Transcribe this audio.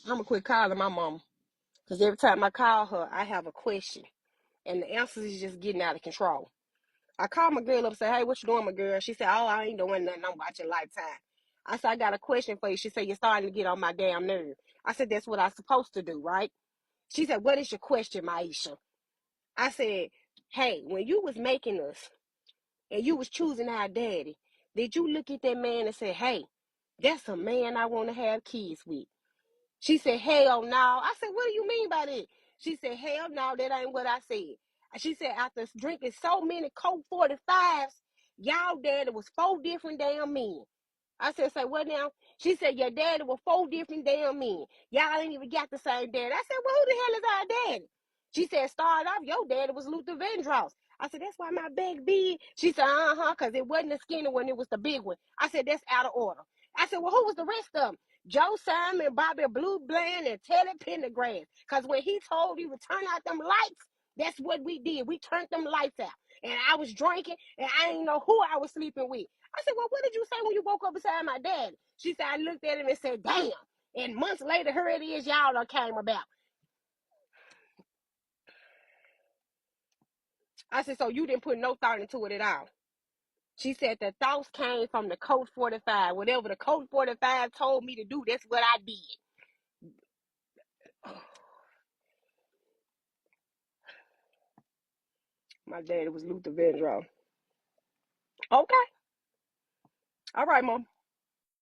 I'm gonna quit calling my mama. Because every time I call her, I have a question. And the answers is just getting out of control. I called my girl up and said, hey, what you doing, my girl? She said, oh, I ain't doing nothing. I'm watching Lifetime. I said, I got a question for you. She said, you're starting to get on my damn nerve. I said, that's what I'm supposed to do, right? She said, what is your question, Maisha? I said, hey, when you was making us and you was choosing our daddy, did you look at that man and say, hey, that's a man I want to have kids with? She said, hell no. I said, what do you mean by that? She said, hell no, that ain't what I said. She said, after drinking so many Coke 45s, y'all daddy was 4 different damn men. I said, say what now? She said, your daddy was 4 different damn men. Y'all ain't even got the same daddy. I said, well, who the hell is our daddy? She said, start off, your daddy was Luther Vandross. I said, that's why my back big. She said, because it wasn't the skinny one, it was the big one. I said, that's out of order. I said, well, who was the rest of them? Joe Simon, Bobby Blue Bland, and Teddy Pendergrass. Because when he told you to turn out them lights, that's what we did. We turned them lights out. And I was drinking, and I didn't know who I was sleeping with. I said, well, what did you say when you woke up beside my dad? She said, I looked at him and said, damn. And months later, here it is, y'all done came about. I said, so you didn't put no thought into it at all. She said the thoughts came from the Colt 45. Whatever the Colt 45 told me to do, that's what I did. My daddy was Luther Vandross. Okay. All right, Mom.